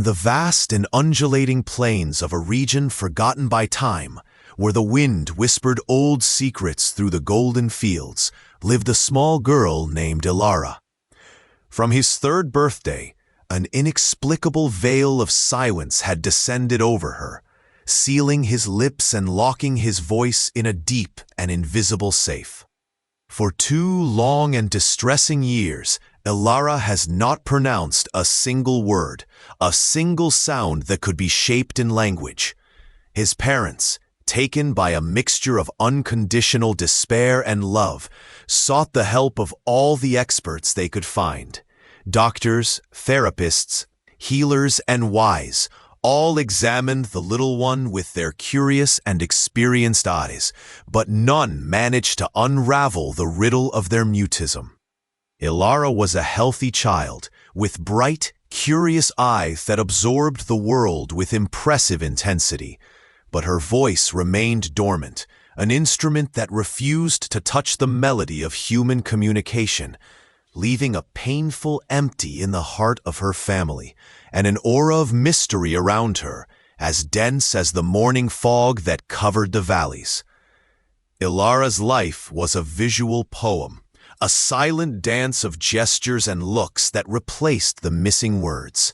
the vast and undulating plains of a region forgotten by time, where the wind whispered old secrets through the golden fields, lived a small girl named Elara. From his third birthday, an inexplicable veil of silence had descended over her, sealing his lips and locking his voice in a deep and invisible safe. For 2 long and distressing years, Elara has not pronounced a single word, a single sound that could be shaped in language. His parents, taken by a mixture of unconditional despair and love, sought the help of all the experts they could find. Doctors, therapists, healers, and wise all examined the little one with their curious and experienced eyes, but none managed to unravel the riddle of their mutism. Elara was a healthy child, with bright, curious eyes that absorbed the world with impressive intensity, but her voice remained dormant, an instrument that refused to touch the melody of human communication, leaving a painful empty in the heart of her family, and an aura of mystery around her, as dense as the morning fog that covered the valleys. Elara's life was a visual poem, a silent dance of gestures and looks that replaced the missing words.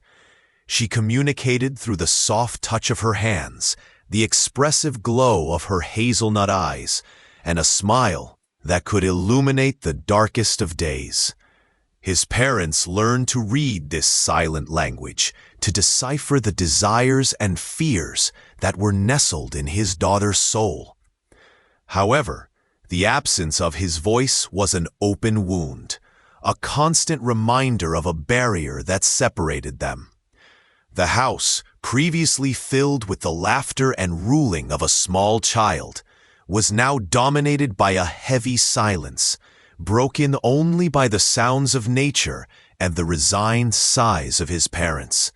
She communicated through the soft touch of her hands, the expressive glow of her hazelnut eyes, and a smile that could illuminate the darkest of days. His parents learned to read this silent language, to decipher the desires and fears that were nestled in his daughter's soul. However, the absence of his voice was an open wound, a constant reminder of a barrier that separated them. The house, previously filled with the laughter and ruling of a small child, was now dominated by a heavy silence, broken only by the sounds of nature and the resigned sighs of his parents.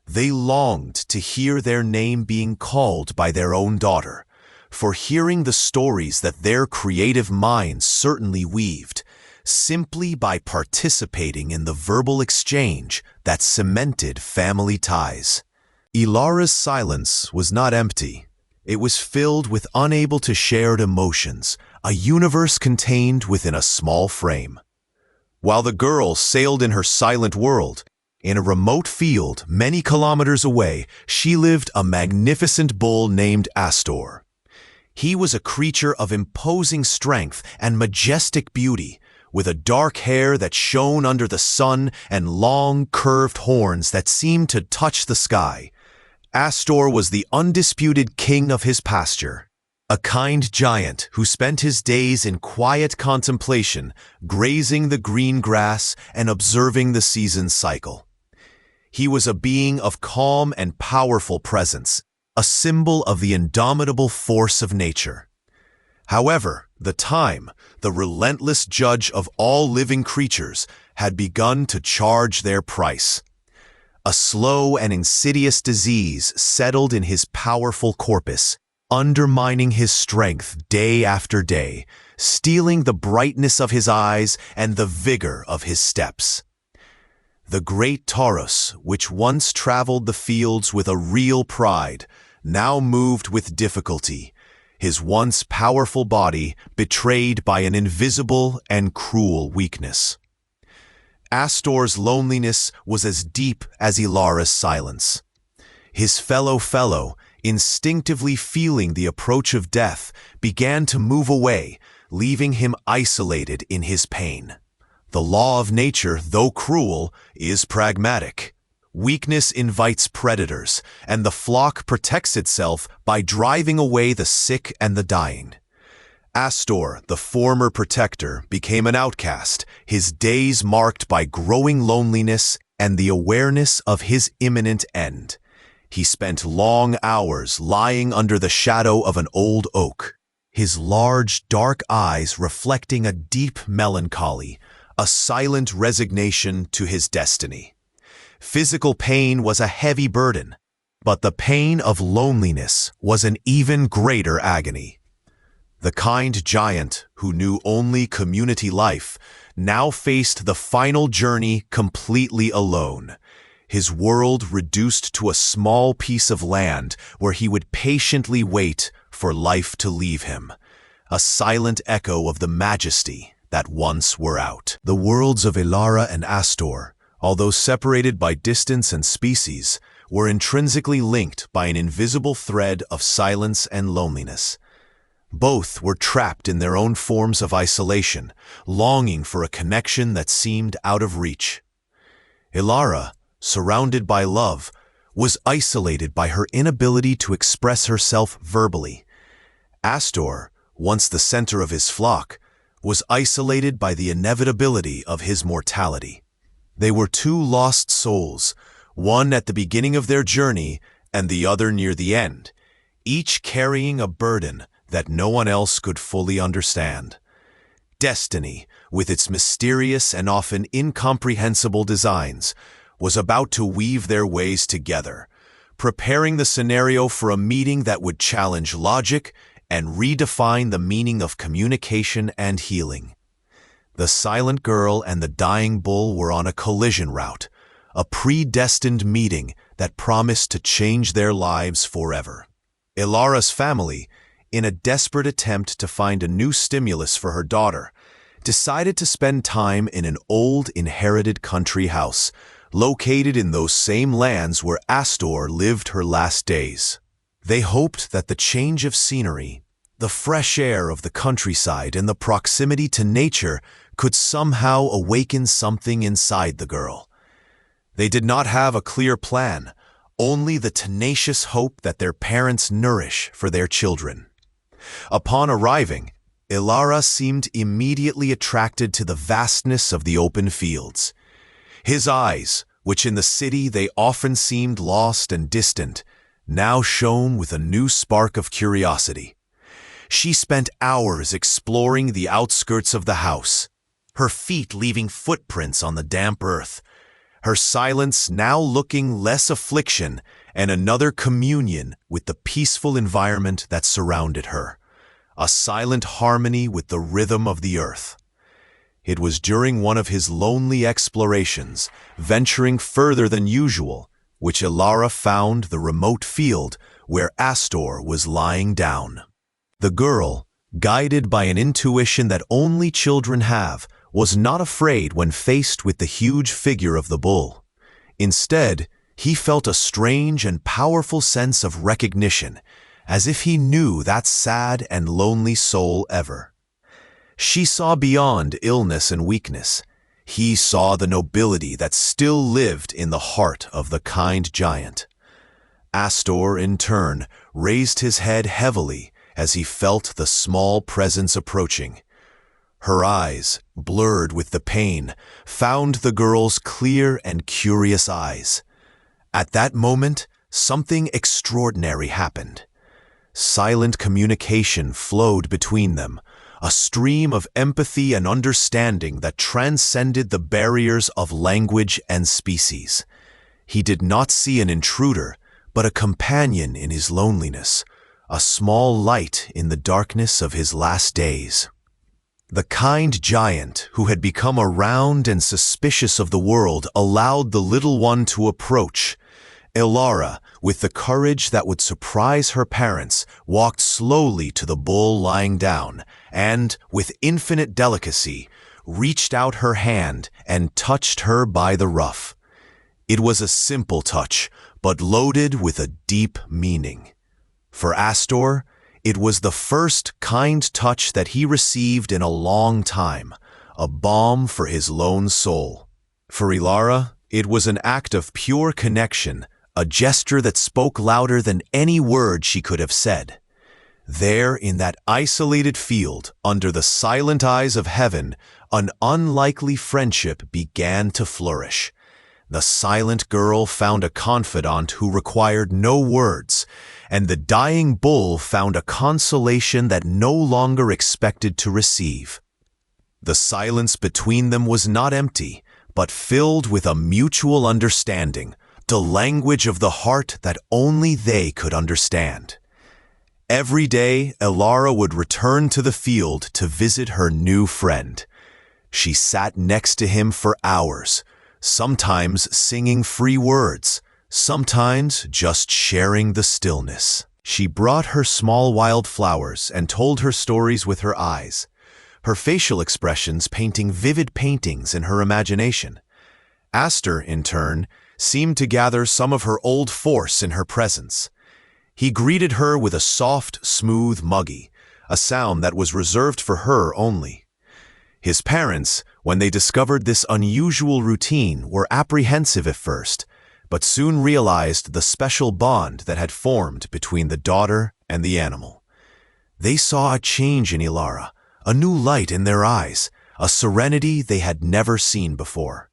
They longed to hear their name being called by their own daughter, for hearing the stories that their creative minds certainly weaved, simply by participating in the verbal exchange that cemented family ties. Elara's silence was not empty. It was filled with unable to shared emotions, a universe contained within a small frame. While the girl sailed in her silent world, in a remote field many kilometers away, she lived a magnificent bull named Astor. He was a creature of imposing strength and majestic beauty, with a dark hair that shone under the sun and long, curved horns that seemed to touch the sky. Astor was the undisputed king of his pasture, a kind giant who spent his days in quiet contemplation, grazing the green grass and observing the season's cycle. He was a being of calm and powerful presence, a symbol of the indomitable force of nature. However, the relentless judge of all living creatures, had begun to charge their price. A slow and insidious disease settled in his powerful corpus, undermining his strength day after day, stealing the brightness of his eyes and the vigor of his steps. The great Taurus, which once traveled the fields with a real pride, now moved with difficulty, his once powerful body betrayed by an invisible and cruel weakness. Astor's loneliness was as deep as Elara's silence. His fellow, instinctively feeling the approach of death, began to move away, leaving him isolated in his pain. The law of nature, though cruel, is pragmatic. Weakness invites predators, and the flock protects itself by driving away the sick and the dying. Astor, the former protector, became an outcast, his days marked by growing loneliness and the awareness of his imminent end. He spent long hours lying under the shadow of an old oak, his large, dark eyes reflecting a deep melancholy, a silent resignation to his destiny. Physical pain was a heavy burden, but the pain of loneliness was an even greater agony. The kind giant, who knew only community life, now faced the final journey completely alone. his world reduced to a small piece of land where he would patiently wait for life to leave him, a silent echo of the majesty that once were out. The worlds of Elara and Astor, although separated by distance and species, were intrinsically linked by an invisible thread of silence and loneliness. Both were trapped in their own forms of isolation, longing for a connection that seemed out of reach. Elara, surrounded by love, was isolated by her inability to express herself verbally. Astor, once the center of his flock, was isolated by the inevitability of his mortality. They were two lost souls, one at the beginning of their journey and the other near the end, each carrying a burden that no one else could fully understand. Destiny, with its mysterious and often incomprehensible designs, was about to weave their ways together, preparing the scenario for a meeting that would challenge logic and redefine the meaning of communication and healing. The silent girl and the dying bull were on a collision route, a predestined meeting that promised to change their lives forever. Elara's family, in a desperate attempt to find a new stimulus for her daughter, decided to spend time in an old inherited country house, located in those same lands where Astor lived her last days. They hoped that the change of scenery, the fresh air of the countryside, and the proximity to nature could somehow awaken something inside the girl. They did not have a clear plan, only the tenacious hope that their parents nourish for their children. Upon arriving, Elara seemed immediately attracted to the vastness of the open fields. His eyes, which in the city they often seemed lost and distant, now shone with a new spark of curiosity. She spent hours exploring the outskirts of the house, her feet leaving footprints on the damp earth, her silence now looking less affliction and another communion with the peaceful environment that surrounded her, a silent harmony with the rhythm of the earth. It was during one of his lonely explorations, venturing further than usual, which Elara found the remote field where Astor was lying down. The girl, guided by an intuition that only children have, was not afraid when faced with the huge figure of the bull. Instead, he felt a strange and powerful sense of recognition, as if he knew that sad and lonely soul ever. She saw beyond illness and weakness. He saw the nobility that still lived in the heart of the kind giant. Astor, in turn, raised his head heavily as he felt the small presence approaching. Her eyes, blurred with the pain, found the girl's clear and curious eyes. At that moment, something extraordinary happened. Silent communication flowed between them, a stream of empathy and understanding that transcended the barriers of language and species. He did not see an intruder, but a companion in his loneliness, a small light in the darkness of his last days. The kind giant, who had become around and suspicious of the world, allowed the little one to approach. Elara, with the courage that would surprise her parents, walked slowly to the bull lying down and, with infinite delicacy, reached out her hand and touched her by the ruff. It was a simple touch, but loaded with a deep meaning. For Astor, it was the first kind touch that he received in a long time, a balm for his lone soul. For Elara, it was an act of pure connection, a gesture that spoke louder than any word she could have said. There, in that isolated field, under the silent eyes of heaven, an unlikely friendship began to flourish. The silent girl found a confidant who required no words, and the dying bull found a consolation that no longer expected to receive. The silence between them was not empty, but filled with a mutual understanding, the language of the heart that only they could understand. Every day, Elara would return to the field to visit her new friend. She sat next to him for hours, sometimes singing free words, sometimes just sharing the stillness. She brought her small wild flowers and told her stories with her eyes, her facial expressions painting vivid paintings in her imagination. Aster, in turn, seemed to gather some of her old force in her presence. He greeted her with a soft, smooth muggy, a sound that was reserved for her only. His parents, when they discovered this unusual routine, were apprehensive at first, but soon realized the special bond that had formed between the daughter and the animal. They saw a change in Elara, a new light in their eyes, a serenity they had never seen before.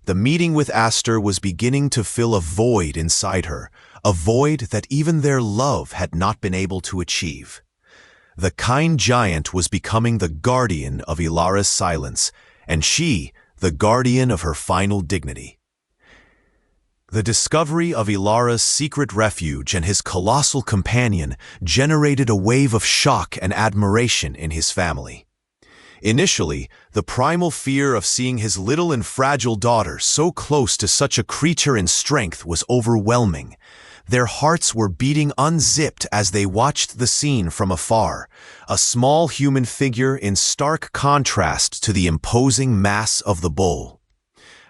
The meeting with Aster was beginning to fill a void inside her, a void that even their love had not been able to achieve. The kind giant was becoming the guardian of Elara's silence, and she, the guardian of her final dignity. The discovery of Elara's secret refuge and his colossal companion generated a wave of shock and admiration in his family. Initially, the primal fear of seeing his little and fragile daughter so close to such a creature in strength was overwhelming. Their hearts were beating unzipped as they watched the scene from afar, a small human figure in stark contrast to the imposing mass of the bull.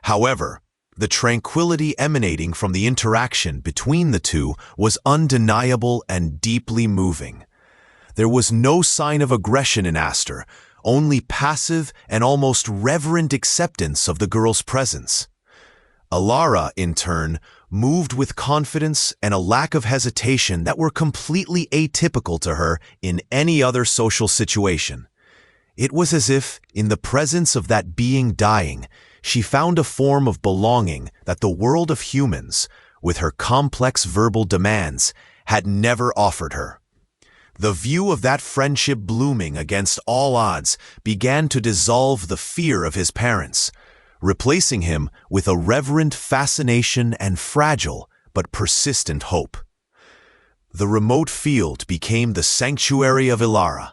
However, the tranquility emanating from the interaction between the two was undeniable and deeply moving. There was no sign of aggression in Aster, only passive and almost reverent acceptance of the girl's presence. Elara, in turn, moved with confidence and a lack of hesitation that were completely atypical to her in any other social situation. It was as if, in the presence of that being dying, she found a form of belonging that the world of humans, with her complex verbal demands, had never offered her. The view of that friendship blooming against all odds began to dissolve the fear of his parents, replacing him with a reverent fascination and fragile but persistent hope. The remote field became the sanctuary of Elara,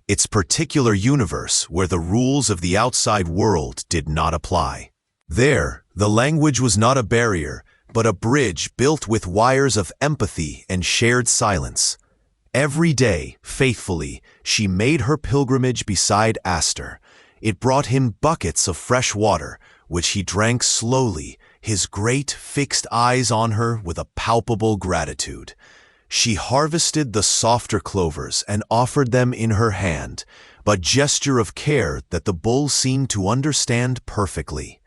its particular universe where the rules of the outside world did not apply. There, the language was not a barrier, but a bridge built with wires of empathy and shared silence. Every day, faithfully, she made her pilgrimage beside Aster. It brought him buckets of fresh water, which he drank slowly, his great, fixed eyes on her with a palpable gratitude. She harvested the softer clovers and offered them in her hand, a gesture of care that the bull seemed to understand perfectly.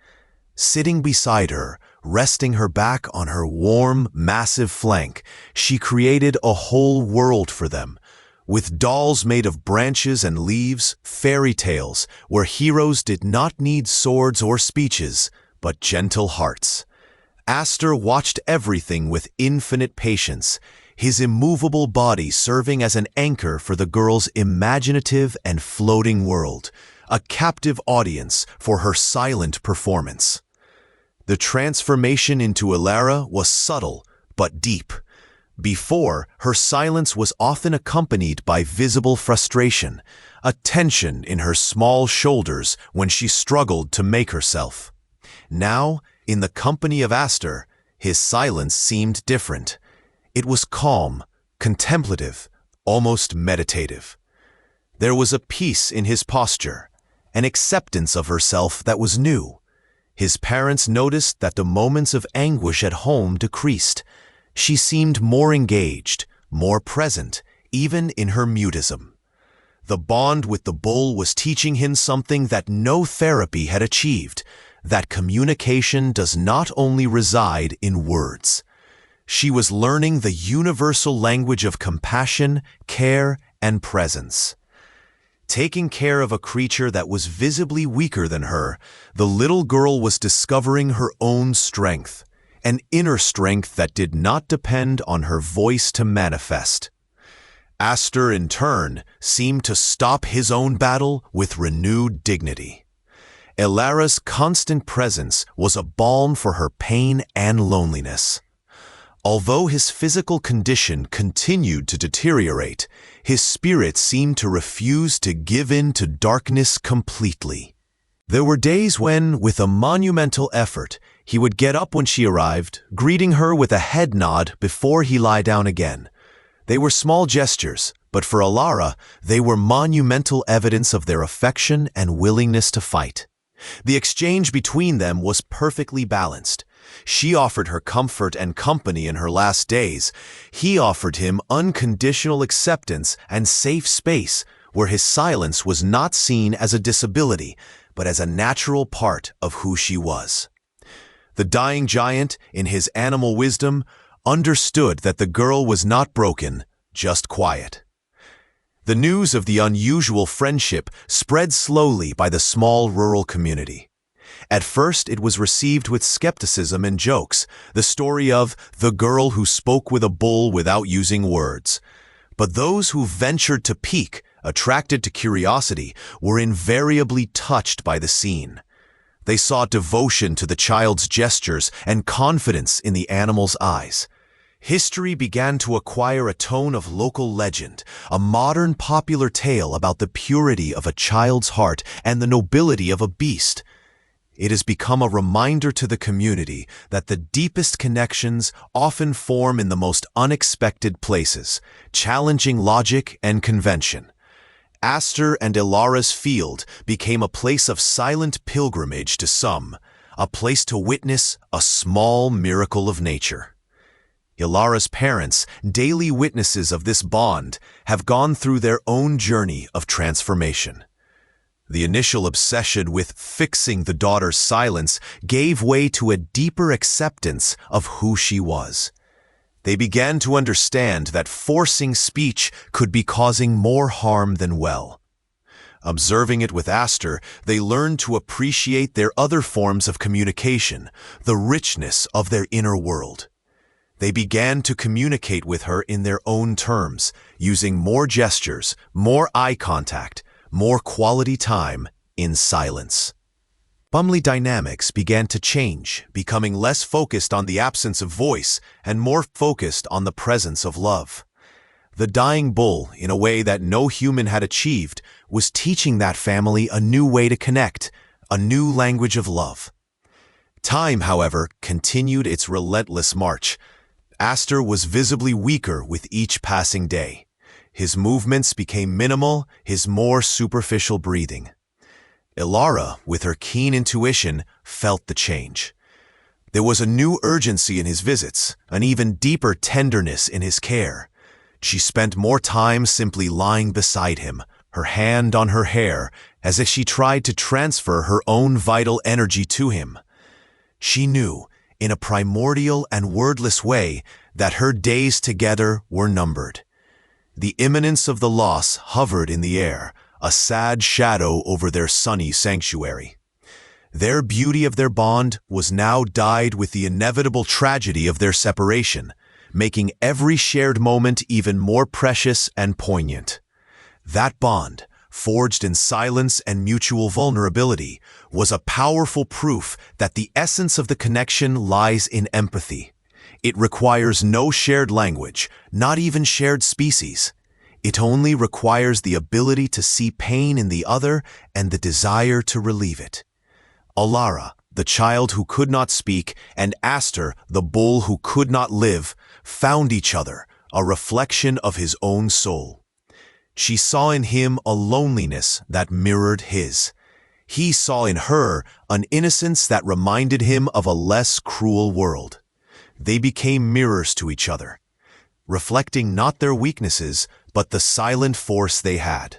Sitting beside her, resting her back on her warm, massive flank, she created a whole world for them, with dolls made of branches and leaves, fairy tales where heroes did not need swords or speeches, but gentle hearts. Aster watched everything with infinite patience, his immovable body serving as an anchor for the girl's imaginative and floating world, a captive audience for her silent performance. The transformation into Elara was subtle but deep. Before, her silence was often accompanied by visible frustration, a tension in her small shoulders when she struggled to make herself. Now, in the company of Aster, his silence seemed different. It was calm, contemplative, almost meditative. There was a peace in his posture, an acceptance of herself that was new. His parents noticed that the moments of anguish at home decreased. She seemed more engaged, more present, even in her mutism. The bond with the bull was teaching him something that no therapy had achieved, that communication does not only reside in words. She was learning the universal language of compassion, care, and presence. Taking care of a creature that was visibly weaker than her, the little girl was discovering her own strength, an inner strength that did not depend on her voice to manifest. Aster, in turn, seemed to stop his own battle with renewed dignity. Elara's constant presence was a balm for her pain and loneliness. Although his physical condition continued to deteriorate, his spirit seemed to refuse to give in to darkness completely. There were days when, with a monumental effort, he would get up when she arrived, greeting her with a head nod before he lie down again. They were small gestures, but for Elara, they were monumental evidence of their affection and willingness to fight. The exchange between them was perfectly balanced. She offered her comfort and company in her last days. He offered him unconditional acceptance and safe space, where his silence was not seen as a disability, but as a natural part of who she was. The dying giant, in his animal wisdom, understood that the girl was not broken, just quiet. The news of the unusual friendship spread slowly by the small rural community. At first, it was received with skepticism and jokes, the story of the girl who spoke with a bull without using words. But those who ventured to peek, attracted to curiosity, were invariably touched by the scene. They saw devotion to the child's gestures and confidence in the animal's eyes. History began to acquire a tone of local legend, a modern popular tale about the purity of a child's heart and the nobility of a beast. It has become a reminder to the community that the deepest connections often form in the most unexpected places, challenging logic and convention. Aster and Elara's field became a place of silent pilgrimage to some, a place to witness a small miracle of nature. Elara's parents, daily witnesses of this bond, have gone through their own journey of transformation. The initial obsession with fixing the daughter's silence gave way to a deeper acceptance of who she was. They began to understand that forcing speech could be causing more harm than well. Observing it with Aster, they learned to appreciate their other forms of communication, the richness of their inner world. They began to communicate with her in their own terms, using more gestures, more eye contact, more quality time in silence. Family dynamics began to change, becoming less focused on the absence of voice and more focused on the presence of love. The dying bull, in a way that no human had achieved, was teaching that family a new way to connect, a new language of love. Time, however, continued its relentless march. Aster was visibly weaker with each passing day. His movements became minimal, his more superficial breathing. Elara, with her keen intuition, felt the change. There was a new urgency in his visits, an even deeper tenderness in his care. She spent more time simply lying beside him, her hand on her hair, as if she tried to transfer her own vital energy to him. She knew, in a primordial and wordless way, that her days together were numbered. The imminence of the loss hovered in the air, a sad shadow over their sunny sanctuary. Their beauty of their bond was now dyed with the inevitable tragedy of their separation, making every shared moment even more precious and poignant. That bond, forged in silence and mutual vulnerability, was a powerful proof that the essence of the connection lies in empathy. It requires no shared language, not even shared species. It only requires the ability to see pain in the other and the desire to relieve it. Elara, the child who could not speak, and Aster, the bull who could not live, found each other, a reflection of his own soul. She saw in him a loneliness that mirrored his. He saw in her an innocence that reminded him of a less cruel world. They became mirrors to each other, reflecting not their weaknesses, but the silent force they had.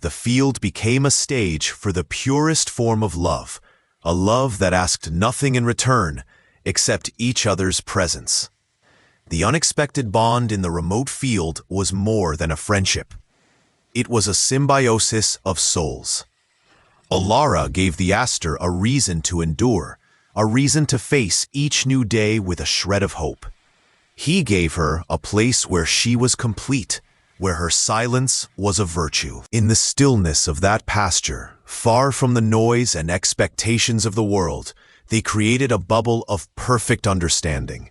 The field became a stage for the purest form of love, a love that asked nothing in return except each other's presence. The unexpected bond in the remote field was more than a friendship. It was a symbiosis of souls. Elara gave the Aster a reason to endure, a reason to face each new day with a shred of hope. He gave her a place where she was complete, where her silence was a virtue. In the stillness of that pasture, far from the noise and expectations of the world, they created a bubble of perfect understanding.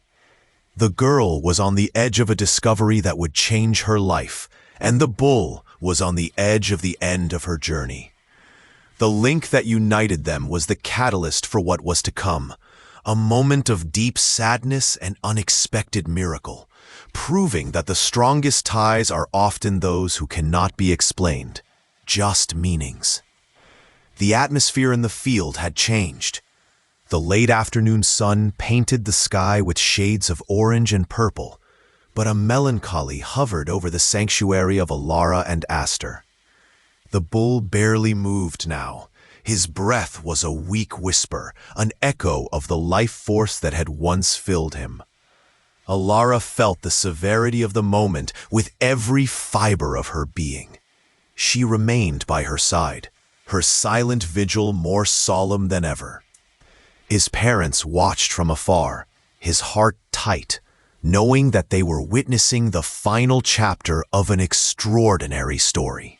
The girl was on the edge of a discovery that would change her life, and the bull was on the edge of the end of her journey. The link that united them was the catalyst for what was to come, a moment of deep sadness and unexpected miracle, proving that the strongest ties are often those who cannot be explained, just meanings. The atmosphere in the field had changed. The late afternoon sun painted the sky with shades of orange and purple, but a melancholy hovered over the sanctuary of Elara and Aster. The bull barely moved now. His breath was a weak whisper, an echo of the life force that had once filled him. Elara felt the severity of the moment with every fiber of her being. She remained by her side, her silent vigil more solemn than ever. His parents watched from afar, his heart tight, knowing that they were witnessing the final chapter of an extraordinary story.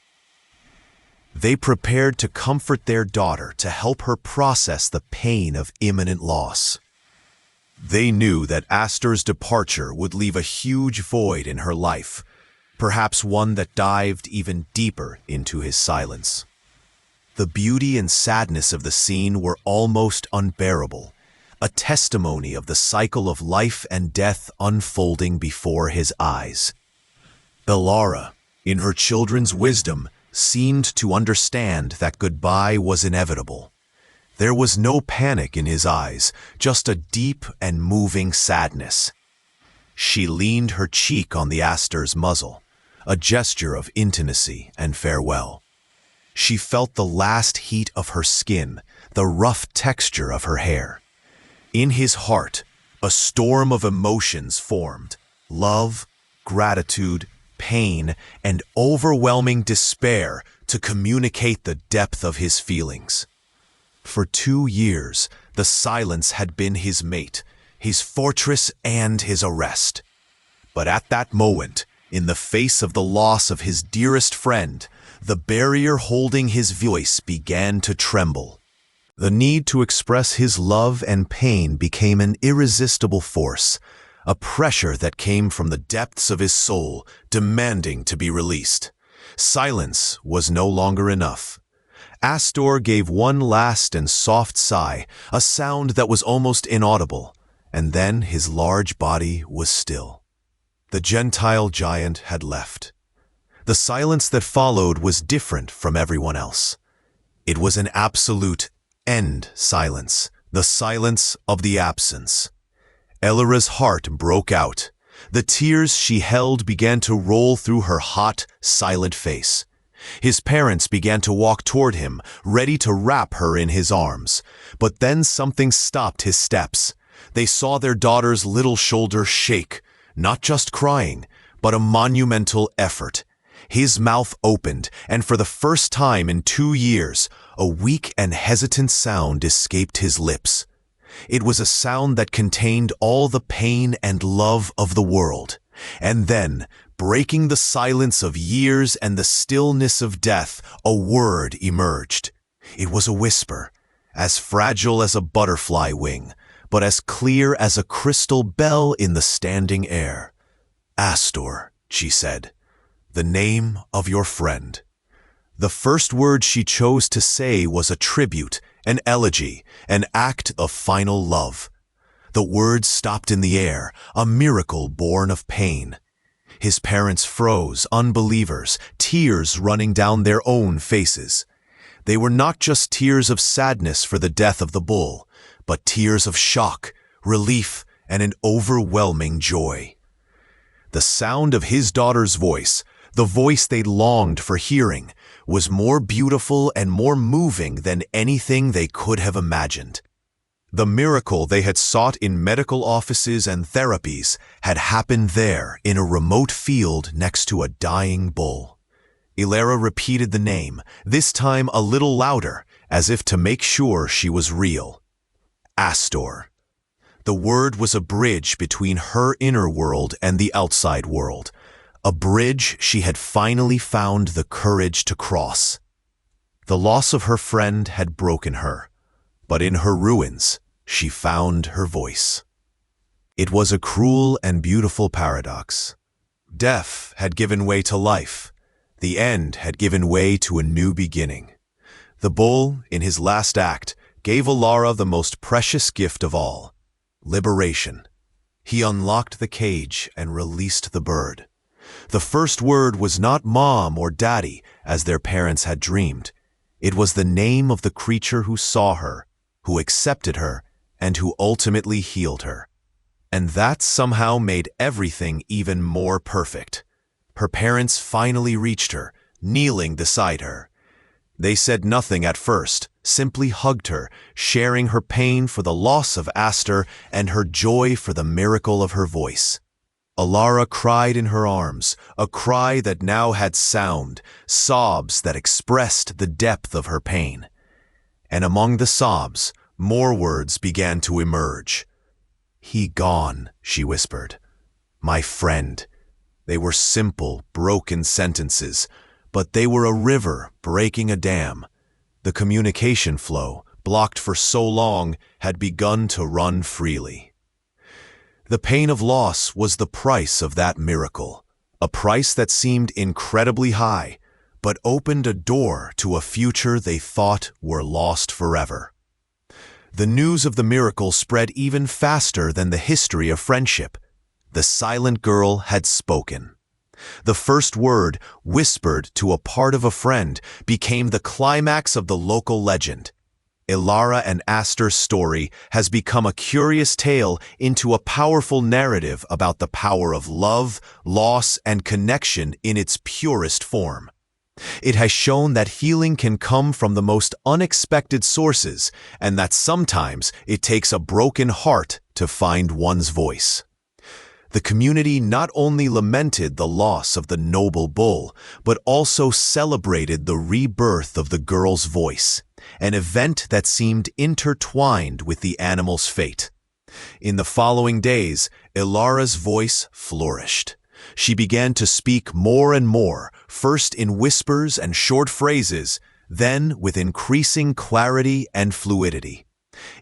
They prepared to comfort their daughter to help her process the pain of imminent loss. They knew that Aster's departure would leave a huge void in her life, perhaps one that dived even deeper into his silence. The beauty and sadness of the scene were almost unbearable, a testimony of the cycle of life and death unfolding before his eyes. Elara, in her children's wisdom, seemed to understand that goodbye was inevitable. There was no panic in his eyes, just a deep and moving sadness. She leaned her cheek on the Aster's muzzle, a gesture of intimacy and farewell. She felt the last heat of her skin, the rough texture of her hair. In his heart, a storm of emotions formed: love, gratitude, pain, and overwhelming despair to communicate the depth of his feelings. For 2 years, the silence had been his mate, his fortress and his arrest. But at that moment, in the face of the loss of his dearest friend, the barrier holding his voice began to tremble. The need to express his love and pain became an irresistible force, a pressure that came from the depths of his soul, demanding to be released. Silence was no longer enough. Aster gave one last and soft sigh, a sound that was almost inaudible, and then his large body was still. The Gentile giant had left. The silence that followed was different from everyone else. It was an absolute end silence, the silence of the absence. Elara's heart broke out. The tears she held began to roll through her hot, silent face. His parents began to walk toward him, ready to wrap her in his arms. But then something stopped his steps. They saw their daughter's little shoulder shake, not just crying, but a monumental effort. His mouth opened, and for the first time in 2 years, a weak and hesitant sound escaped his lips. It was a sound that contained all the pain and love of the world. And then, breaking the silence of years and the stillness of death, a word emerged. It was a whisper, as fragile as a butterfly wing, but as clear as a crystal bell in the standing air. "Aster," she said, "the name of your friend." The first word she chose to say was a tribute, an elegy, an act of final love. The words stopped in the air, a miracle born of pain. His parents froze, unbelievers, tears running down their own faces. They were not just tears of sadness for the death of the bull, but tears of shock, relief, and an overwhelming joy. The sound of his daughter's voice, the voice they longed for hearing, was more beautiful and more moving than anything they could have imagined. The miracle they had sought in medical offices and therapies had happened there in a remote field next to a dying bull. Elara repeated the name, this time a little louder, as if to make sure she was real. Aster. The word was a bridge between her inner world and the outside world, a bridge she had finally found the courage to cross. The loss of her friend had broken her, but in her ruins, she found her voice. It was a cruel and beautiful paradox. Death had given way to life. The end had given way to a new beginning. The bull, in his last act, gave Elara the most precious gift of all: liberation. He unlocked the cage and released the bird. The first word was not mom or daddy, as their parents had dreamed. It was the name of the creature who saw her, who accepted her, and who ultimately healed her. And that somehow made everything even more perfect. Her parents finally reached her, kneeling beside her. They said nothing at first, simply hugged her, sharing her pain for the loss of Aster and her joy for the miracle of her voice. Elara cried in her arms, a cry that now had sound, sobs that expressed the depth of her pain. And among the sobs, more words began to emerge. "He gone," she whispered. "My friend." They were simple, broken sentences, but they were a river breaking a dam. The communication flow, blocked for so long, had begun to run freely. The pain of loss was the price of that miracle, a price that seemed incredibly high, but opened a door to a future they thought were lost forever. The news of the miracle spread even faster than the history of friendship. The silent girl had spoken. The first word, whispered to a part of a friend, became the climax of the local legend. Elara and Aster's story has become a curious tale into a powerful narrative about the power of love, loss, and connection in its purest form. It has shown that healing can come from the most unexpected sources, and that sometimes it takes a broken heart to find one's voice. The community not only lamented the loss of the noble bull, but also celebrated the rebirth of the girl's voice, an event that seemed intertwined with the animal's fate. In the following days, Elara's voice flourished. She began to speak more and more, first in whispers and short phrases, then with increasing clarity and fluidity.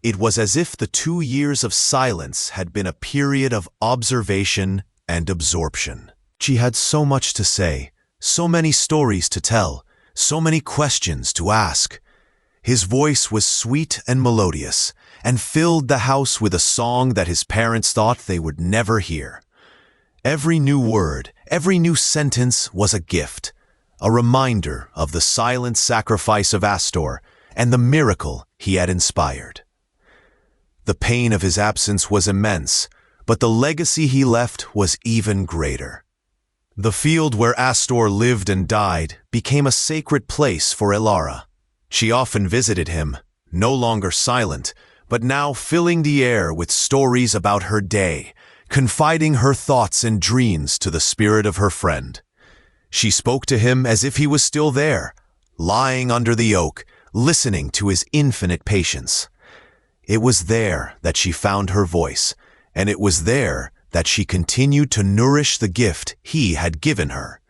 It was as if the 2 years of silence had been a period of observation and absorption. She had so much to say, so many stories to tell, so many questions to ask. His voice was sweet and melodious, and filled the house with a song that his parents thought they would never hear. Every new word, every new sentence was a gift, a reminder of the silent sacrifice of Aster and the miracle he had inspired. The pain of his absence was immense, but the legacy he left was even greater. The field where Aster lived and died became a sacred place for Elara. She often visited him, no longer silent, but now filling the air with stories about her day, confiding her thoughts and dreams to the spirit of her friend. She spoke to him as if he was still there, lying under the oak, listening to his infinite patience. It was there that she found her voice, and it was there that she continued to nourish the gift he had given her.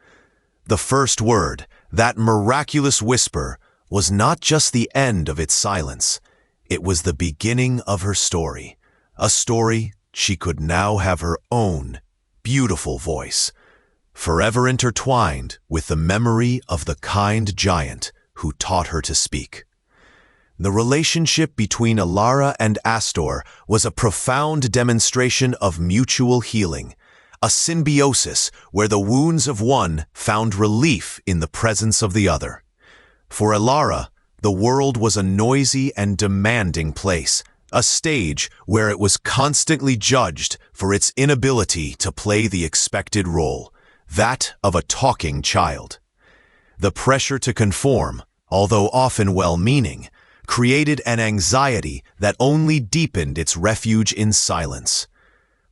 The first word, that miraculous whisper, was not just the end of its silence. It was the beginning of her story, a story she could now have her own beautiful voice, forever intertwined with the memory of the kind giant who taught her to speak. The relationship between Elara and Aster was a profound demonstration of mutual healing, a symbiosis where the wounds of one found relief in the presence of the other. For Elara, the world was a noisy and demanding place, a stage where it was constantly judged for its inability to play the expected role, that of a talking child. The pressure to conform, although often well-meaning, created an anxiety that only deepened its refuge in silence.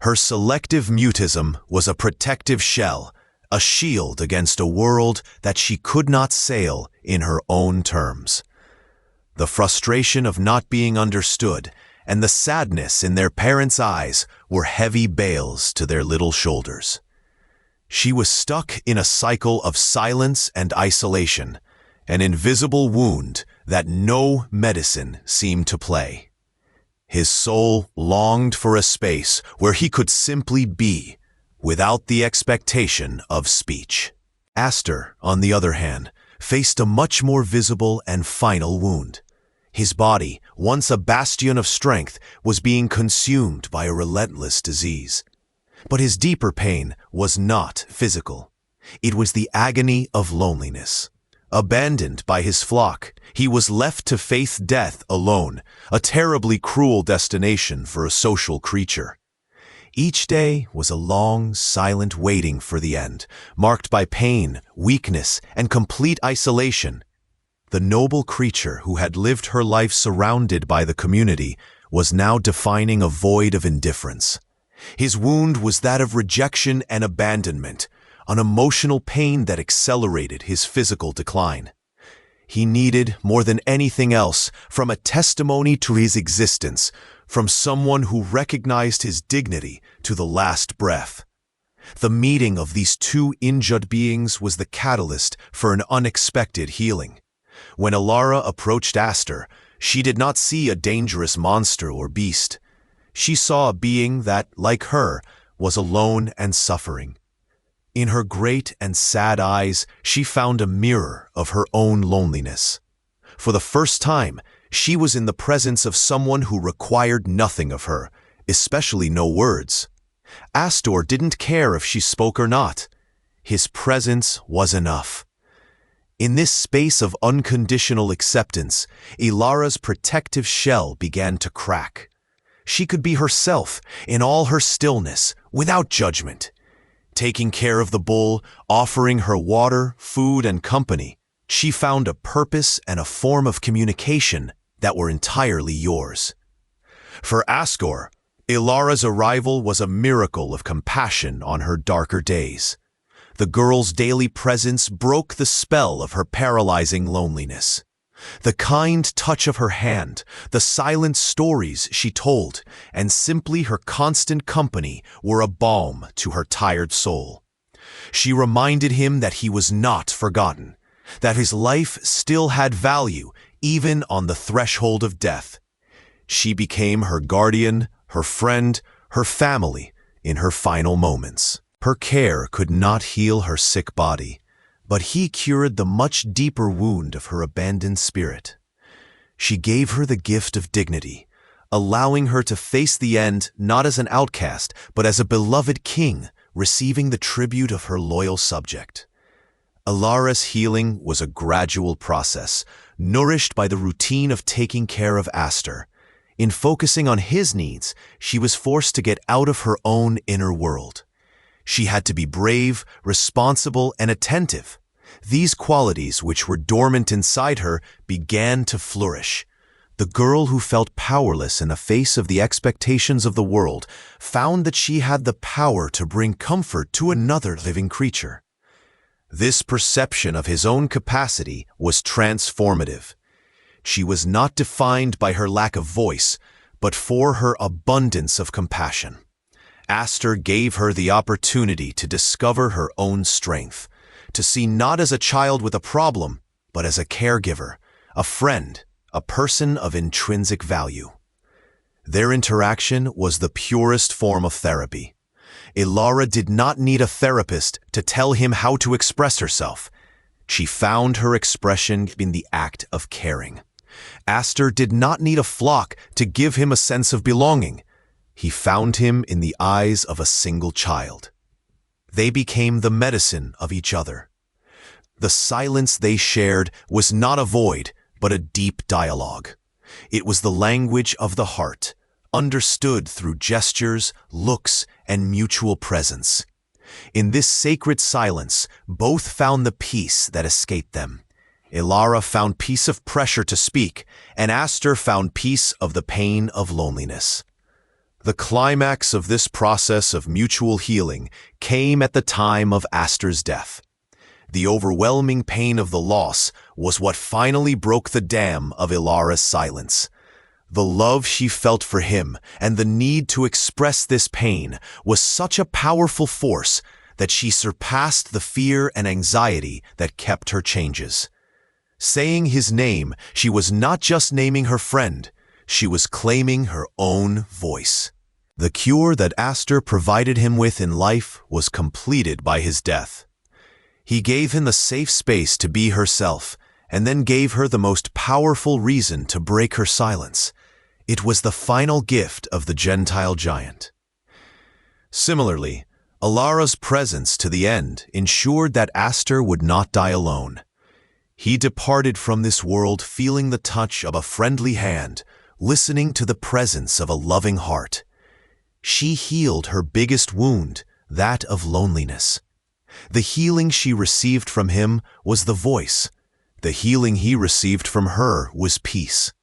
Her selective mutism was a protective shell, a shield against a world that she could not sail in her own terms. The frustration of not being understood and the sadness in their parents' eyes were heavy bales to their little shoulders. She was stuck in a cycle of silence and isolation, an invisible wound that no medicine seemed to play. His soul longed for a space where he could simply be, without the expectation of speech. Aster, on the other hand, faced a much more visible and final wound. His body, once a bastion of strength, was being consumed by a relentless disease. But his deeper pain was not physical. It was the agony of loneliness. Abandoned by his flock, he was left to face death alone, a terribly cruel destination for a social creature. Each day was a long, silent waiting for the end, marked by pain, weakness, and complete isolation. The noble creature who had lived her life surrounded by the community was now defining a void of indifference. His wound was that of rejection and abandonment, an emotional pain that accelerated his physical decline. He needed, more than anything else, from a testimony to his existence, from someone who recognized his dignity to the last breath. The meeting of these two injured beings was the catalyst for an unexpected healing. When Elara approached Aster, she did not see a dangerous monster or beast. She saw a being that, like her, was alone and suffering. In her great and sad eyes, she found a mirror of her own loneliness. For the first time, she was in the presence of someone who required nothing of her, especially no words. Aster didn't care if she spoke or not. His presence was enough. In this space of unconditional acceptance, Elara's protective shell began to crack. She could be herself in all her stillness, without judgment. Taking care of the bull, offering her water, food, and company, she found a purpose and a form of communication that were entirely yours. For Aster, Elara's arrival was a miracle of compassion on her darker days. The girl's daily presence broke the spell of her paralyzing loneliness. The kind touch of her hand, the silent stories she told, and simply her constant company were a balm to her tired soul. She reminded him that he was not forgotten, that his life still had value even on the threshold of death. She became her guardian, her friend, her family in her final moments. Her care could not heal her sick body, but he cured the much deeper wound of her abandoned spirit. She gave her the gift of dignity, allowing her to face the end not as an outcast, but as a beloved king, receiving the tribute of her loyal subject. Elara's healing was a gradual process, nourished by the routine of taking care of Aster. In focusing on his needs, she was forced to get out of her own inner world. She had to be brave, responsible, and attentive. These qualities, which were dormant inside her, began to flourish. The girl who felt powerless in the face of the expectations of the world found that she had the power to bring comfort to another living creature. This perception of his own capacity was transformative. She was not defined by her lack of voice, but for her abundance of compassion. Aster gave her the opportunity to discover her own strength, to see not as a child with a problem, but as a caregiver, a friend, a person of intrinsic value. Their interaction was the purest form of therapy. Elara did not need a therapist to tell him how to express herself. She found her expression in the act of caring. Aster did not need a flock to give him a sense of belonging. He found him in the eyes of a single child. They became the medicine of each other. The silence they shared was not a void, but a deep dialogue. It was the language of the heart, understood through gestures, looks, and mutual presence. In this sacred silence, both found the peace that escaped them. Elara found peace of pressure to speak, and Aster found peace of the pain of loneliness. The climax of this process of mutual healing came at the time of Aster's death. The overwhelming pain of the loss was what finally broke the dam of Elara's silence. The love she felt for him and the need to express this pain was such a powerful force that she surpassed the fear and anxiety that kept her changes. Saying his name, she was not just naming her friend, she was claiming her own voice. The cure that Aster provided him with in life was completed by his death. He gave him the safe space to be herself, and then gave her the most powerful reason to break her silence. It was the final gift of the Gentile giant. Similarly, Elara's presence to the end ensured that Aster would not die alone. He departed from this world feeling the touch of a friendly hand, listening to the presence of a loving heart. She healed her biggest wound, that of loneliness. The healing she received from him was the voice. The healing he received from her was peace.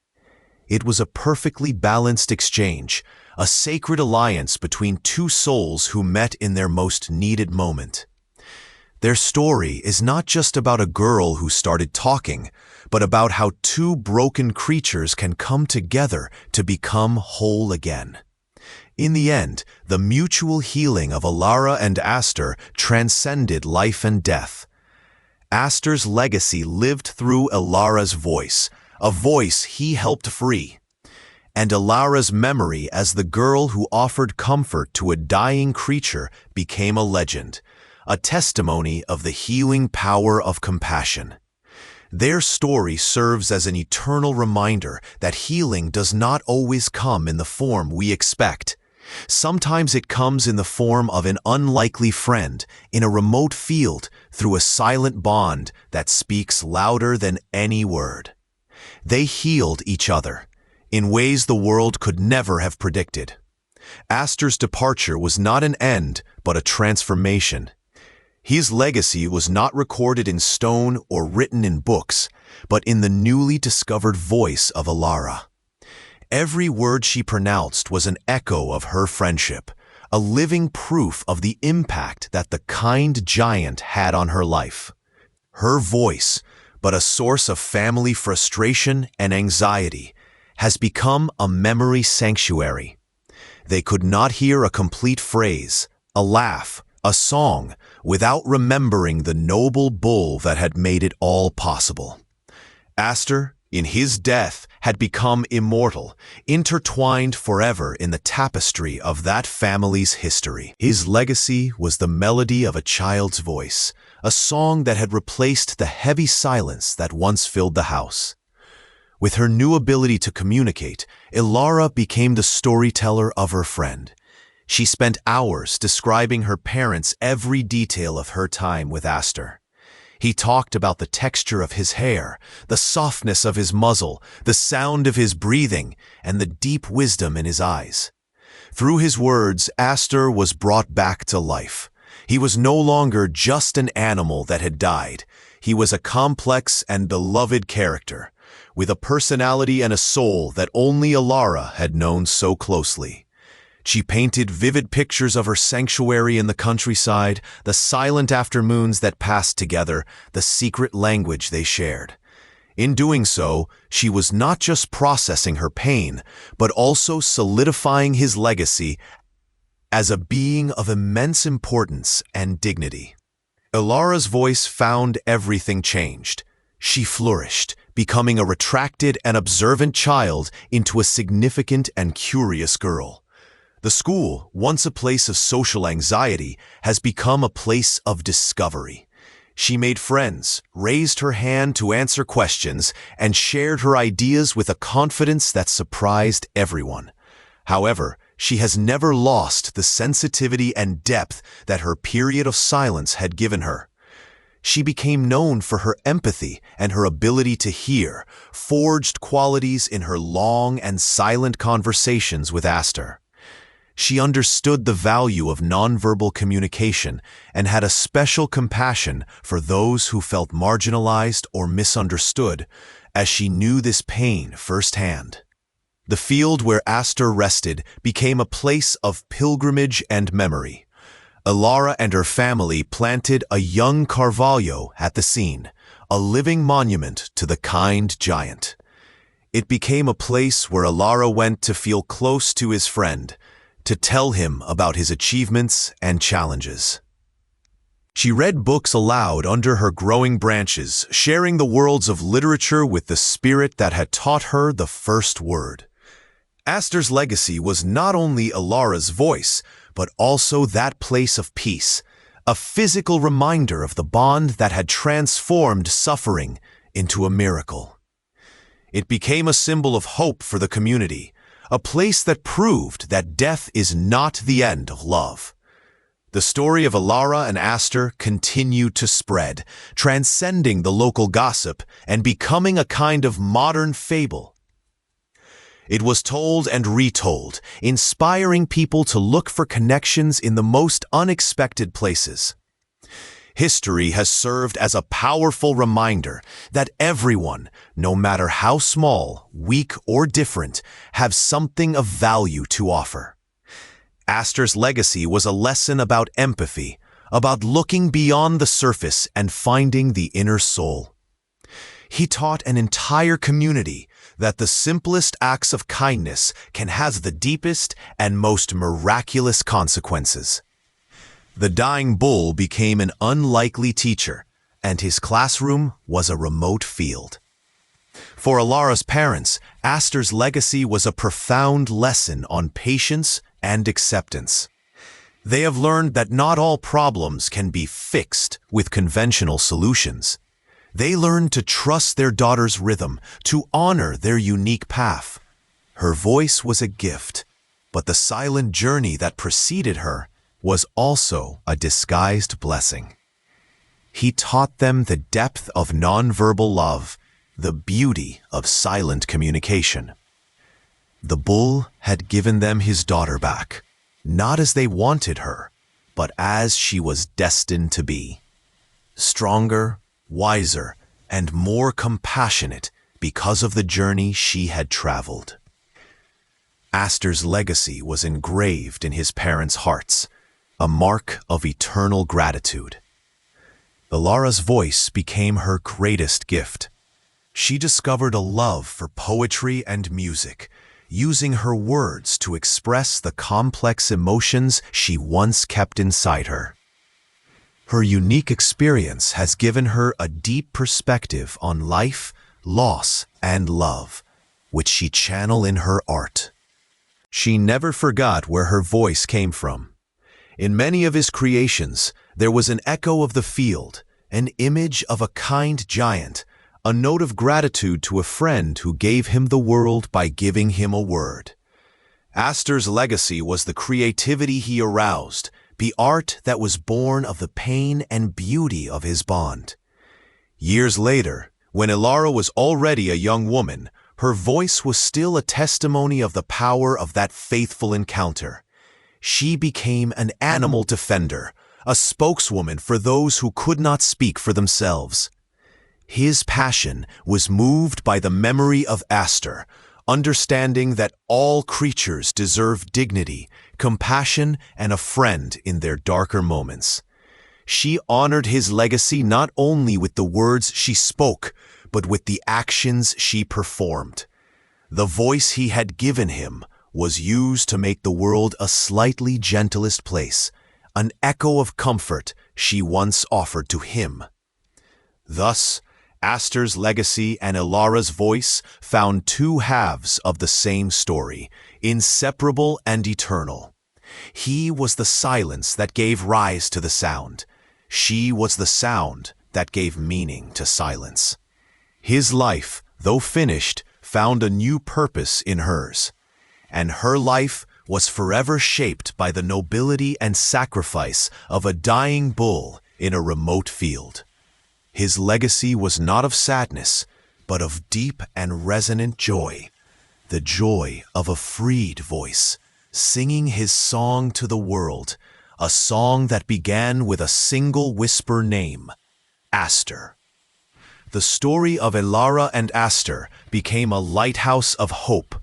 It was a perfectly balanced exchange, a sacred alliance between two souls who met in their most needed moment. Their story is not just about a girl who started talking, but about how two broken creatures can come together to become whole again. In the end, the mutual healing of Elara and Aster transcended life and death. Aster's legacy lived through Elara's voice, a voice he helped free. And Elara's memory as the girl who offered comfort to a dying creature became a legend, a testimony of the healing power of compassion. Their story serves as an eternal reminder that healing does not always come in the form we expect. Sometimes it comes in the form of an unlikely friend in a remote field through a silent bond that speaks louder than any word. They healed each other in ways the world could never have predicted. Aster's departure was not an end, but a transformation. His legacy was not recorded in stone or written in books, but in the newly discovered voice of Elara. Every word she pronounced was an echo of her friendship, a living proof of the impact that the kind giant had on her life. Her voice, but a source of family frustration and anxiety, has become a memory sanctuary. They could not hear a complete phrase, a laugh, a song, without remembering the noble bull that had made it all possible. Aster, in his death, had become immortal, intertwined forever in the tapestry of that family's history. His legacy was the melody of a child's voice, a song that had replaced the heavy silence that once filled the house. With her new ability to communicate, Elara became the storyteller of her friend. She spent hours describing her parents' every detail of her time with Aster. He talked about the texture of his hair, the softness of his muzzle, the sound of his breathing, and the deep wisdom in his eyes. Through his words, Aster was brought back to life. He was no longer just an animal that had died. He was a complex and beloved character, with a personality and a soul that only Elara had known so closely. She painted vivid pictures of her sanctuary in the countryside, the silent afternoons that passed together, the secret language they shared. In doing so, she was not just processing her pain, but also solidifying his legacy as a being of immense importance and dignity. Elara's voice found everything changed. She flourished, becoming a retracted and observant child into a significant and curious girl. The school, once a place of social anxiety, has become a place of discovery. She made friends, raised her hand to answer questions, and shared her ideas with a confidence that surprised everyone. However, she has never lost the sensitivity and depth that her period of silence had given her. She became known for her empathy and her ability to hear, forged qualities in her long and silent conversations with Aster. She understood the value of nonverbal communication and had a special compassion for those who felt marginalized or misunderstood, as she knew this pain firsthand. The field where Aster rested became a place of pilgrimage and memory. Elara and her family planted a young carvalho at the scene, a living monument to the kind giant. It became a place where Elara went to feel close to his friend, to tell him about his achievements and challenges. She read books aloud under her growing branches, sharing the worlds of literature with the spirit that had taught her the first word. Aster's legacy was not only Elara's voice, but also that place of peace, a physical reminder of the bond that had transformed suffering into a miracle. It became a symbol of hope for the community, a place that proved that death is not the end of love. The story of Elara and Aster continued to spread, transcending the local gossip and becoming a kind of modern fable. It was told and retold, inspiring people to look for connections in the most unexpected places. History has served as a powerful reminder that everyone, no matter how small, weak, or different, have something of value to offer. Aster's legacy was a lesson about empathy, about looking beyond the surface and finding the inner soul. He taught an entire community that the simplest acts of kindness can have the deepest and most miraculous consequences. The dying bull became an unlikely teacher, and his classroom was a remote field. For Elara's parents, Aster's legacy was a profound lesson on patience and acceptance. They have learned that not all problems can be fixed with conventional solutions. They learned to trust their daughter's rhythm, to honor their unique path. Her voice was a gift, but the silent journey that preceded her was also a disguised blessing. He taught them the depth of nonverbal love, the beauty of silent communication. The bull had given them his daughter back, not as they wanted her, but as she was destined to be. Stronger, wiser, and more compassionate because of the journey she had traveled. Aster's legacy was engraved in his parents' hearts, a mark of eternal gratitude. Elara's voice became her greatest gift. She discovered a love for poetry and music, using her words to express the complex emotions she once kept inside her. Her unique experience has given her a deep perspective on life, loss, and love, which she channeled in her art. She never forgot where her voice came from. In many of his creations, there was an echo of the field, an image of a kind giant, a note of gratitude to a friend who gave him the world by giving him a word. Aster's legacy was the creativity he aroused, the art that was born of the pain and beauty of his bond. Years later, when Elara was already a young woman, her voice was still a testimony of the power of that faithful encounter. She became an animal defender, a spokeswoman for those who could not speak for themselves. His passion was moved by the memory of Aster, understanding that all creatures deserve dignity, compassion, and a friend in their darker moments. She honored his legacy not only with the words she spoke, but with the actions she performed. The voice he had given him was used to make the world a slightly gentlest place, an echo of comfort she once offered to him. Thus, Aster's legacy and Elara's voice found two halves of the same story, inseparable and eternal. He was the silence that gave rise to the sound. She was the sound that gave meaning to silence. His life, though finished, found a new purpose in hers, and her life was forever shaped by the nobility and sacrifice of a dying bull in a remote field. His legacy was not of sadness, but of deep and resonant joy, the joy of a freed voice, singing his song to the world, a song that began with a single whisper name, Aster. The story of Elara and Aster became a lighthouse of hope,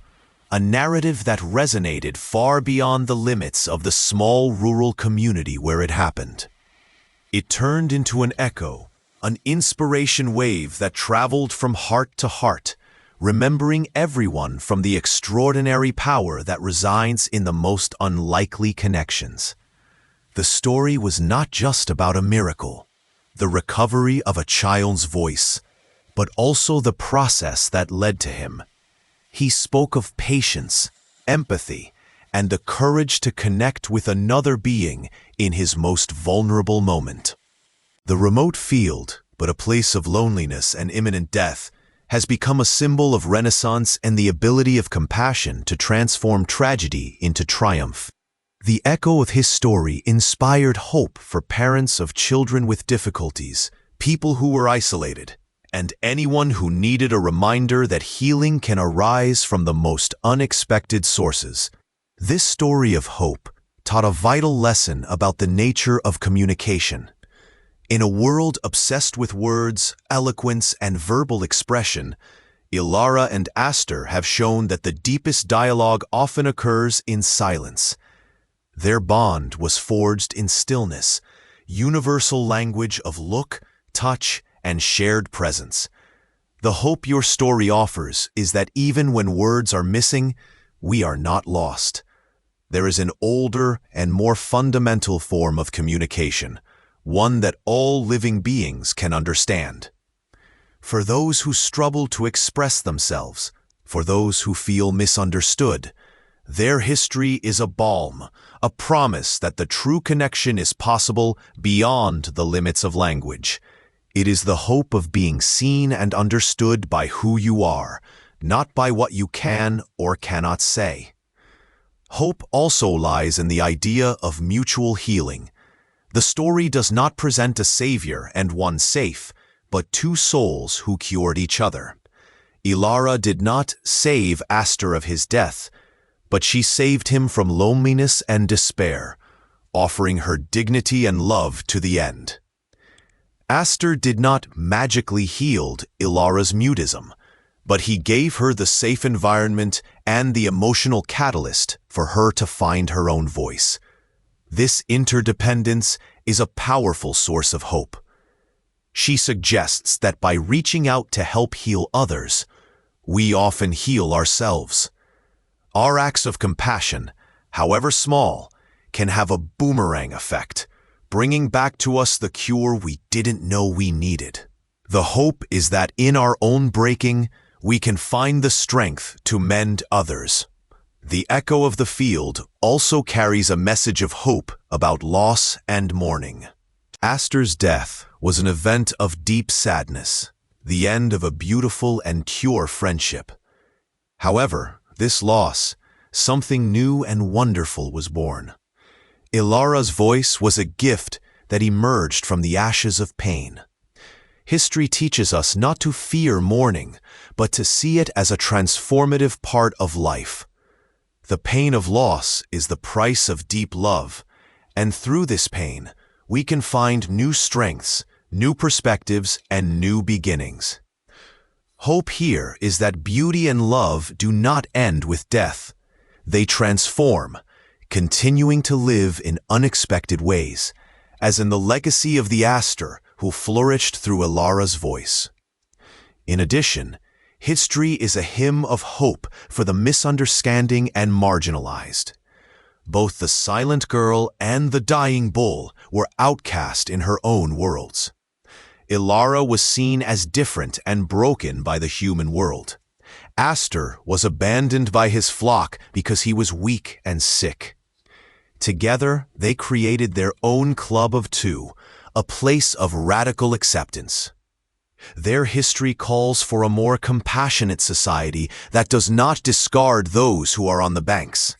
a narrative that resonated far beyond the limits of the small rural community where it happened. It turned into an echo, an inspiration wave that traveled from heart to heart, remembering everyone from the extraordinary power that resides in the most unlikely connections. The story was not just about a miracle, the recovery of a child's voice, but also the process that led to him. He spoke of patience, empathy, and the courage to connect with another being in his most vulnerable moment. The remote field, but a place of loneliness and imminent death, has become a symbol of renaissance and the ability of compassion to transform tragedy into triumph. The echo of his story inspired hope for parents of children with difficulties, people who were isolated, and anyone who needed a reminder that healing can arise from the most unexpected sources. This story of hope taught a vital lesson about the nature of communication. In a world obsessed with words, eloquence, and verbal expression, Elara and Aster have shown that the deepest dialogue often occurs in silence. Their bond was forged in stillness, universal language of look, touch, and shared presence. The hope your story offers is that even when words are missing, we are not lost. There is an older and more fundamental form of communication, one that all living beings can understand. For those who struggle to express themselves, for those who feel misunderstood, their history is a balm, a promise that the true connection is possible beyond the limits of language. It is the hope of being seen and understood by who you are, not by what you can or cannot say. Hope also lies in the idea of mutual healing. The story does not present a savior and one safe, but two souls who cured each other. Elara did not save Aster of his death, but she saved him from loneliness and despair, offering her dignity and love to the end. Aster did not magically heal Elara's mutism, but he gave her the safe environment and the emotional catalyst for her to find her own voice. This interdependence is a powerful source of hope. She suggests that by reaching out to help heal others, we often heal ourselves. Our acts of compassion, however small, can have a boomerang effect, bringing back to us the cure we didn't know we needed. The hope is that in our own breaking, we can find the strength to mend others. The echo of the field also carries a message of hope about loss and mourning. Aster's death was an event of deep sadness, the end of a beautiful and pure friendship. However, this loss, something new and wonderful was born. Elara's voice was a gift that emerged from the ashes of pain. History teaches us not to fear mourning, but to see it as a transformative part of life. The pain of loss is the price of deep love, and through this pain, we can find new strengths, new perspectives, and new beginnings. Hope here is that beauty and love do not end with death. They transform, continuing to live in unexpected ways, as in the legacy of the Aster who flourished through Elara's voice. In addition, history is a hymn of hope for the misunderstanding and marginalized. Both the silent girl and the dying bull were outcast in her own worlds. Elara was seen as different and broken by the human world. Aster was abandoned by his flock because he was weak and sick. Together, they created their own club of two, a place of radical acceptance. Their history calls for a more compassionate society that does not discard those who are on the banks.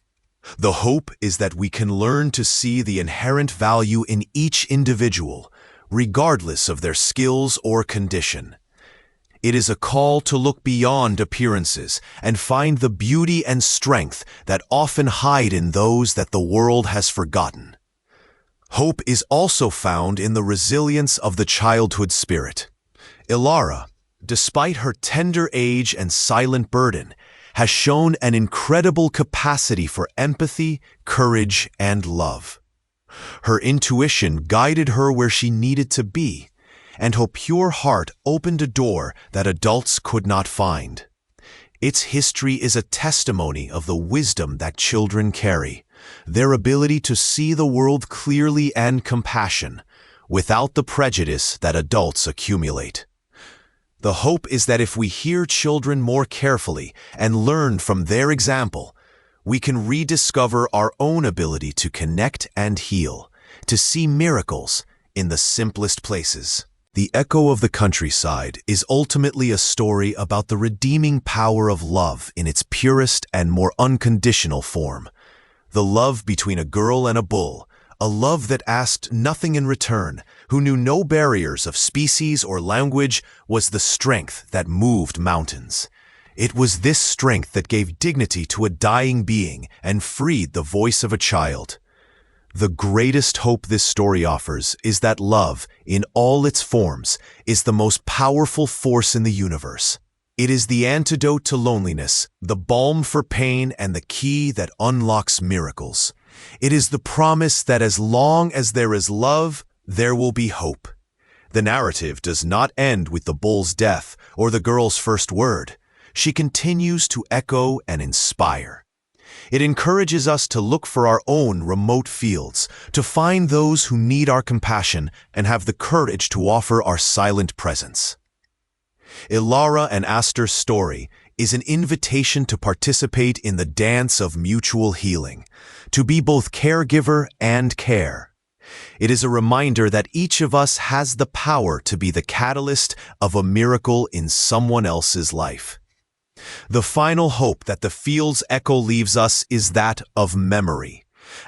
The hope is that we can learn to see the inherent value in each individual, regardless of their skills or condition. It is a call to look beyond appearances and find the beauty and strength that often hide in those that the world has forgotten. Hope is also found in the resilience of the childhood spirit. Elara, despite her tender age and silent burden, has shown an incredible capacity for empathy, courage, and love. Her intuition guided her where she needed to be, and her pure heart opened a door that adults could not find. Its history is a testimony of the wisdom that children carry, their ability to see the world clearly and compassion, without the prejudice that adults accumulate. The hope is that if we hear children more carefully and learn from their example, we can rediscover our own ability to connect and heal, to see miracles in the simplest places. The Echo of the Countryside is ultimately a story about the redeeming power of love in its purest and more unconditional form. The love between a girl and a bull, a love that asked nothing in return, who knew no barriers of species or language, was the strength that moved mountains. It was this strength that gave dignity to a dying being and freed the voice of a child. The greatest hope this story offers is that love, in all its forms, is the most powerful force in the universe. It is the antidote to loneliness, the balm for pain, and the key that unlocks miracles. It is the promise that as long as there is love, there will be hope. The narrative does not end with the bull's death or the girl's first word. She continues to echo and inspire. It encourages us to look for our own remote fields, to find those who need our compassion and have the courage to offer our silent presence. Elara and Aster's story is an invitation to participate in the dance of mutual healing, to be both caregiver and care. It is a reminder that each of us has the power to be the catalyst of a miracle in someone else's life. The final hope that the field's echo leaves us is that of memory.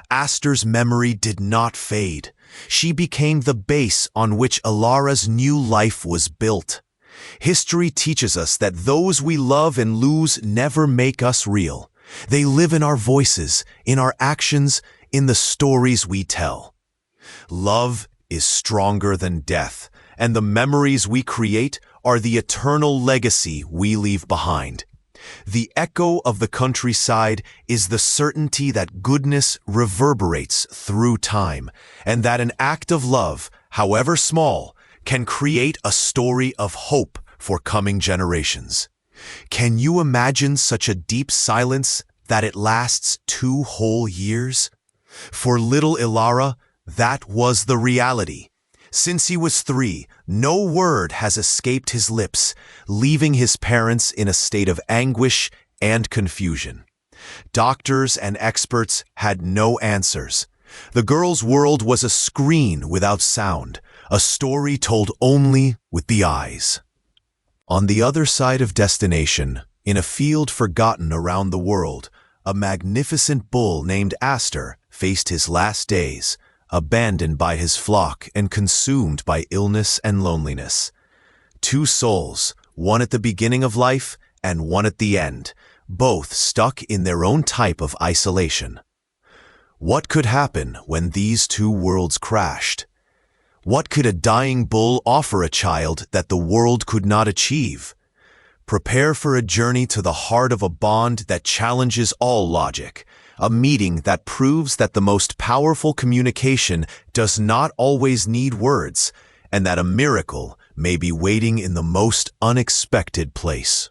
Aster's memory did not fade. She became the base on which Elara's new life was built. History teaches us that those we love and lose never make us real. They live in our voices, in our actions, in the stories we tell. Love is stronger than death, and the memories we create are the eternal legacy we leave behind. The echo of the countryside is the certainty that goodness reverberates through time, and that an act of love, however small, can create a story of hope for coming generations. Can you imagine such a deep silence that it lasts 2 whole years? For little Elara, that was the reality. Since he was 3, no word has escaped his lips, leaving his parents in a state of anguish and confusion. Doctors and experts had no answers. The girl's world was a screen without sound, a story told only with the eyes. On the other side of destination, in a field forgotten around the world, a magnificent bull named Aster faced his last days, abandoned by his flock and consumed by illness and loneliness. 2 souls, one at the beginning of life and one at the end, both stuck in their own type of isolation. What could happen when these 2 worlds crashed? What could a dying bull offer a child that the world could not achieve? Prepare for a journey to the heart of a bond that challenges all logic, a meeting that proves that the most powerful communication does not always need words, and that a miracle may be waiting in the most unexpected place.